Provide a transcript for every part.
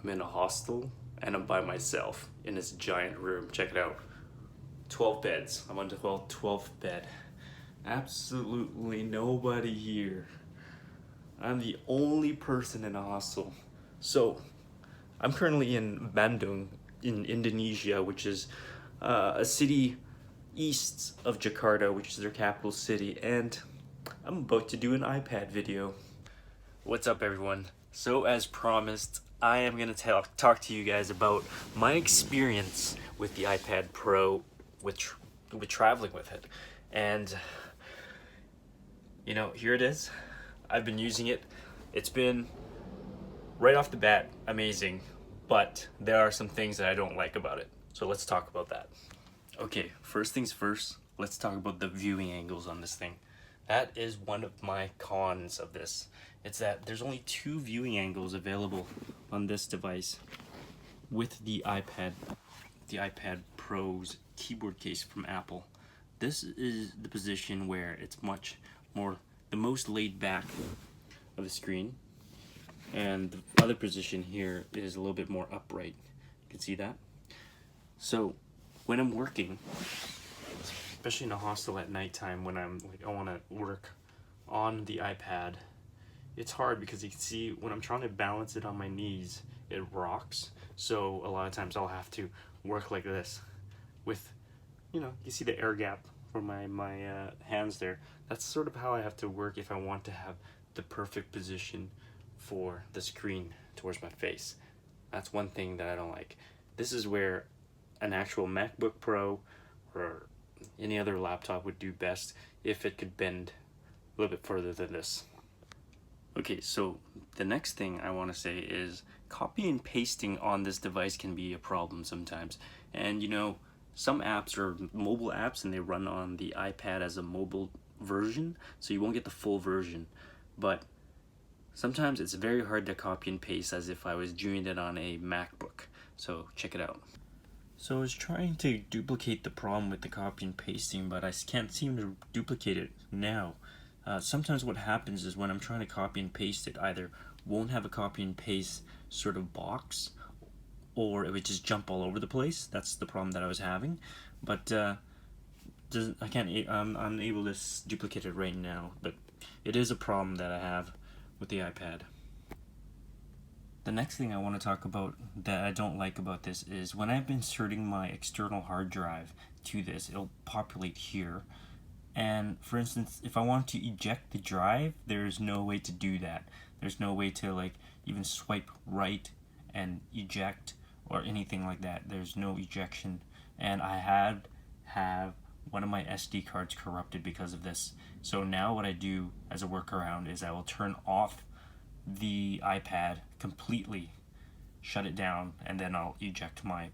I'm in a hostel and I'm by myself in this giant room. Check it out. 12 beds. I'm on the 12th bed. Absolutely nobody here. I'm the only person in a hostel. So, I'm currently in Bandung in Indonesia, which is a city east of Jakarta, which is their capital city, and I'm about to do an iPad video. What's up, everyone? So, as promised, I am going to talk to you guys about my experience with the iPad Pro, with traveling with it. And, you know, here it is. I've been using it. It's been, right off the bat, amazing. But there are some things that I don't like about it. So let's talk about that. Okay, first things first, let's talk about the viewing angles on this thing. That is one of my cons of this. It's that there's only 2 viewing angles available on this device with the iPad Pro's keyboard case from Apple. This is the position where it's much more, the most laid back of the screen. And the other position here is a little bit more upright. You can see that? So when I'm working, especially in a hostel at nighttime, when I'm like, I want to work on the iPad, it's hard because you can see when I'm trying to balance it on my knees, it rocks. So a lot of times I'll have to work like this with, you know, you see the air gap for my hands there. That's sort of how I have to work if I want to have the perfect position for the screen towards my face. That's one thing that I don't like. This is where an actual MacBook Pro or any other laptop would do best if it could bend a little bit further than this. Okay, so the next thing I want to say is copy and pasting on this device can be a problem sometimes. And you know, some apps are mobile apps and they run on the iPad as a mobile version, so you won't get the full version. But sometimes it's very hard to copy and paste as if I was doing it on a MacBook. So check it out. So I was trying to duplicate the problem with the copy and pasting, but I can't seem to duplicate it now. Sometimes what happens is when I'm trying to copy and paste it, either won't have a copy and paste sort of box, or it would just jump all over the place. That's the problem that I was having. But I'm unable to duplicate it right now, but it is a problem that I have with the iPad. The next thing I want to talk about that I don't like about this is when I'm inserting my external hard drive to this, it'll populate here. And for instance, if I want to eject the drive, there's no way to do that. There's no way to like even swipe right and eject or anything like that. There's no ejection. And I have one of my SD cards corrupted because of this. So now what I do as a workaround is I will turn off the iPad completely, shut it down, and then I'll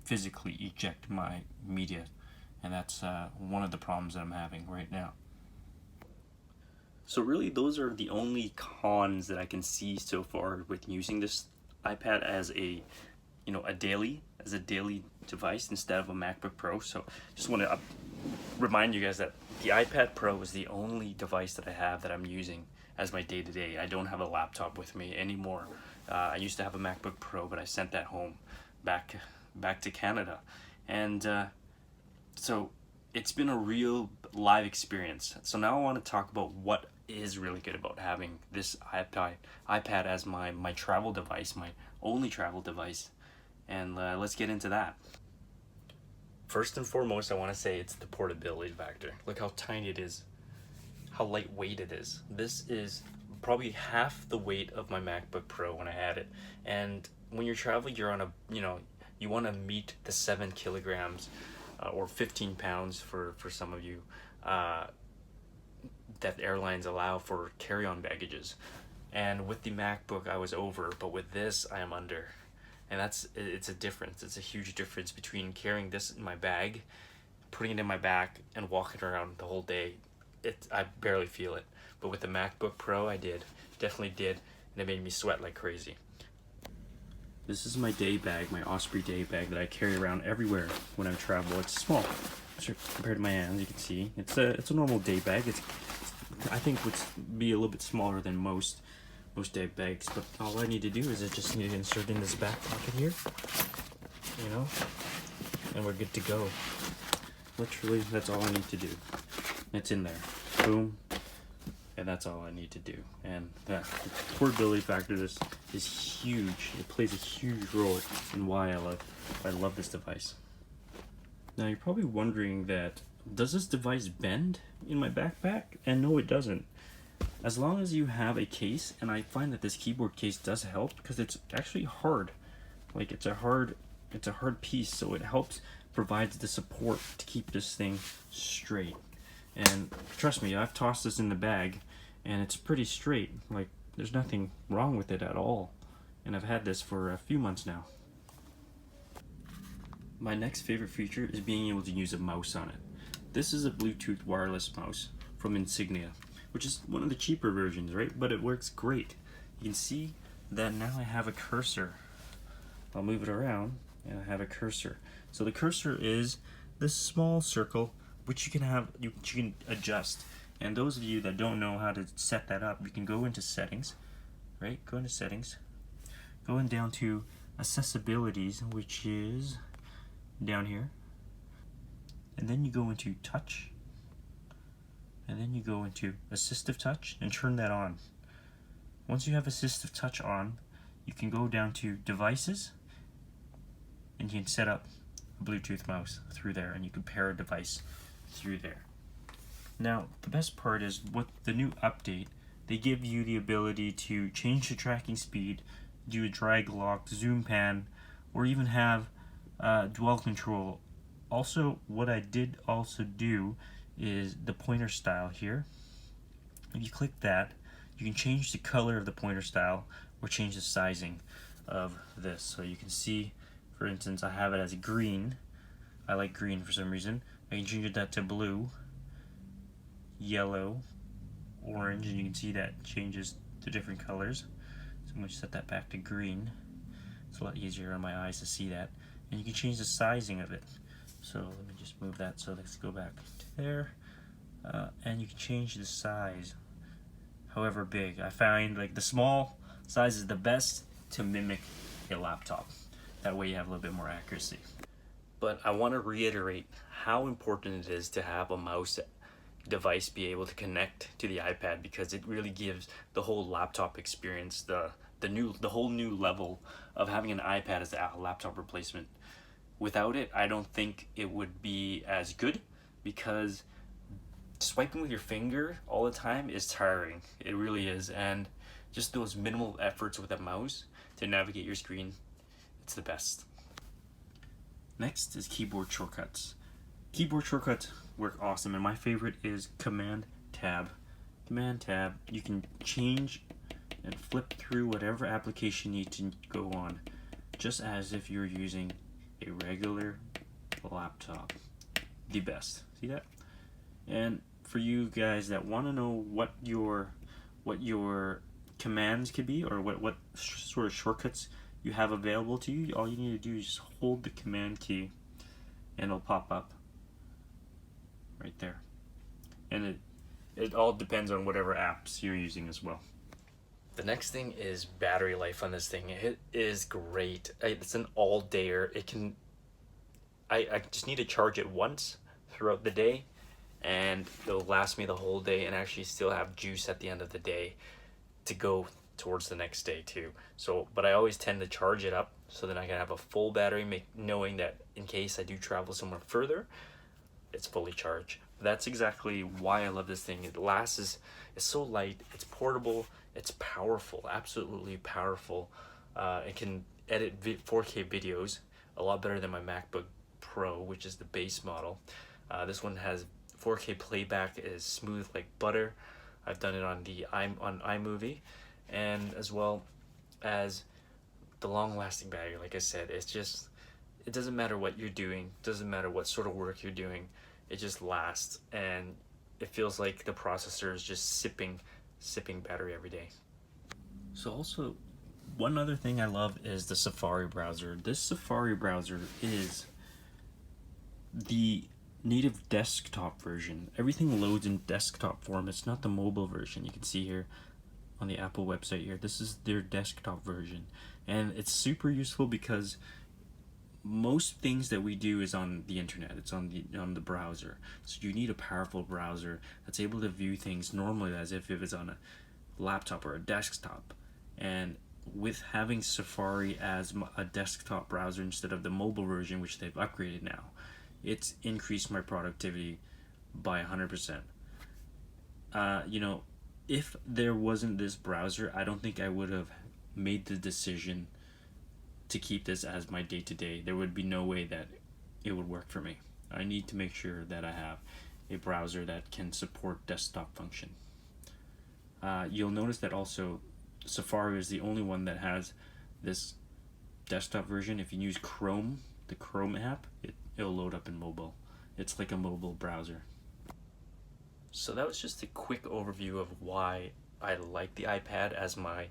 physically eject my media. And that's one of the problems that I'm having right now. So really those are the only cons that I can see so far with using this iPad as a daily device instead of a MacBook Pro. So just want to remind you guys that the iPad Pro is the only device that I have that I'm using as my day-to-day. I don't have a laptop with me anymore. I used to have a MacBook Pro, but I sent that home back to Canada. And so it's been a real live experience. So now I want to talk about what is really good about having this iPad as my travel device, my only travel device. And let's get into that. First and foremost, I want to say it's the portability factor. Look how tiny it is, how lightweight it is. This is probably half the weight of my MacBook Pro when I had it. And when you're traveling, you're on you want to meet the 7 kilograms or 15 pounds for some of you that airlines allow for carry-on baggages. And with the MacBook, I was over, but with this, I am under. And it's a difference. It's a huge difference between carrying this in my bag, putting it in my back, and walking around the whole day. I barely feel it. But with the MacBook Pro, I definitely did, and it made me sweat like crazy. This is my day bag, my Osprey day bag that I carry around everywhere when I travel. It's small compared to my hands. You can see it's a normal day bag. I think would be a little bit smaller than most, most bags, but all I need to do is I just need to insert in this back pocket here, you know, and we're good to go. Literally, that's all I need to do. It's in there. Boom. And that's all I need to do. And the portability factor this is huge. It plays a huge role in why I love this device. Now you're probably wondering that, does this device bend in my backpack? And no, it doesn't. As long as you have a case, and I find that this keyboard case does help because it's actually hard. Like it's a hard piece, so it helps provides the support to keep this thing straight. And trust me, I've tossed this in the bag and it's pretty straight. Like there's nothing wrong with it at all. And I've had this for a few months now. My next favorite feature is being able to use a mouse on it. This is a Bluetooth wireless mouse from Insignia, which is one of the cheaper versions, right? But it works great. You can see that now I have a cursor. I'll move it around and I have a cursor. So the cursor is this small circle which you can adjust. And those of you that don't know how to set that up, you can go into settings, right? Go into settings, going down to accessibilities, which is down here, and then you go into touch, and then you go into assistive touch and turn that on. Once you have assistive touch on, you can go down to devices and you can set up a Bluetooth mouse through there, and you can pair a device through there. Now the best part is what the new update, they give you the ability to change the tracking speed, do a drag lock, zoom pan, or even have dwell control. Also, what I did also do is the pointer style here. If you click that, you can change the color of the pointer style or change the sizing of this. So you can see, for instance, I have it as green. I like green for some reason. I can change that to blue, yellow, orange, and you can see that changes to different colors. So I'm going to set that back to green. It's a lot easier on my eyes to see that. And you can change the sizing of it. So let me just move that, so let's go back to there. And you can change the size however big. I find like the small size is the best to mimic a laptop. That way you have a little bit more accuracy. But I want to reiterate how important it is to have a mouse device be able to connect to the iPad, because it really gives the whole laptop experience the whole new level of having an iPad as a laptop replacement. Without it, I don't think it would be as good, because swiping with your finger all the time is tiring. It really is. And just those minimal efforts with a mouse to navigate your screen, it's the best. Next is keyboard shortcuts. Keyboard shortcuts work awesome, and my favorite is Command Tab. Command Tab, you can change and flip through whatever application you need to go on, just as if you're using a regular laptop. The best. See that? And for you guys that want to know what your commands could be, or what sort of shortcuts you have available to you, all you need to do is just hold the command key and it'll pop up right there. And it all depends on whatever apps you're using as well. The next thing is battery life on this thing. It is great. It's an all-dayer. I just need to charge it once throughout the day, and it'll last me the whole day, and actually still have juice at the end of the day to go towards the next day too. So, but I always tend to charge it up so that I can have a full battery, knowing that in case I do travel somewhere further, it's fully charged. That's exactly why I love this thing. It lasts, it's so light, it's portable, it's powerful, absolutely powerful. It can edit 4K videos a lot better than my MacBook Pro, which is the base model. This one has 4K playback, is smooth like butter. I've done it on iMovie, and as well as the long-lasting battery. Like I said, it doesn't matter what you're doing, doesn't matter what sort of work you're doing, it just lasts, and it feels like the processor is just sipping battery every day. So also, one other thing I love is the Safari browser. This Safari browser is the native desktop version. Everything loads in desktop form. It's not the mobile version. You can see here on the Apple website here. This is their desktop version, and it's super useful because most things that we do is on the internet. It's on the browser. So you need a powerful browser that's able to view things normally as if it's on a laptop or a desktop. And with having Safari as a desktop browser instead of the mobile version, which they've upgraded now, it's increased my productivity by 100%. You know, if there wasn't this browser, I don't think I would have made the decision to keep this as my day-to-day. There would be no way that it would work for me. I need to make sure that I have a browser that can support desktop function. You'll notice that also Safari is the only one that has this desktop version. If you use Chrome, the Chrome app, it'll load up in mobile. It's like a mobile browser. So that was just a quick overview of why I like the iPad as my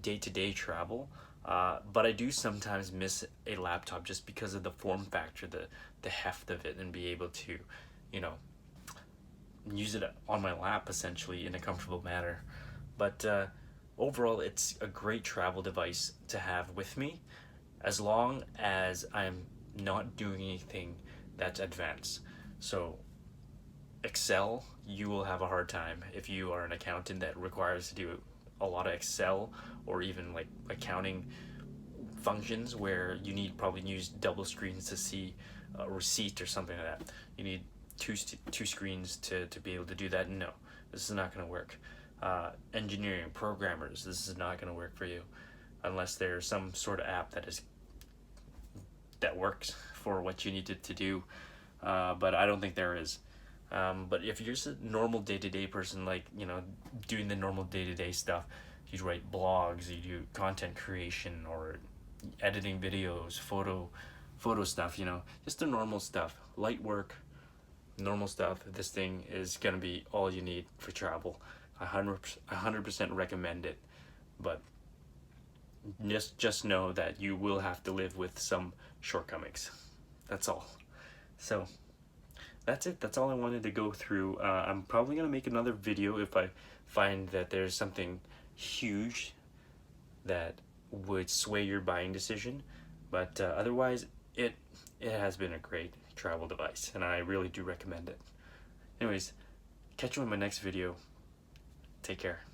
day-to-day travel. But I do sometimes miss a laptop just because of the form factor, the heft of it, and be able to, you know, use it on my lap essentially in a comfortable manner. But overall, it's a great travel device to have with me, as long as I'm not doing anything that's advanced. So Excel, you will have a hard time if you are an accountant that requires to do a lot of Excel, or even like accounting functions where you need probably use double screens to see a receipt or something like that. You need two screens to be able to do that. No, this is not going to work. Engineering, programmers, this is not going to work for you unless there's some sort of app that works for what you need it to do. But I don't think there is. But if you're just a normal day-to-day person, like, you know, doing the normal day-to-day stuff, you write blogs, you do content creation, or editing videos, photo stuff, you know, just the normal stuff, light work, normal stuff, this thing is gonna be all you need for travel. 100% recommend it, but just know that you will have to live with some shortcomings. That's all. So that's it. That's all I wanted to go through. I'm probably gonna make another video if I find that there's something huge that would sway your buying decision, but otherwise it has been a great travel device, and I really do recommend it. Anyways, catch you in my next video. Take care.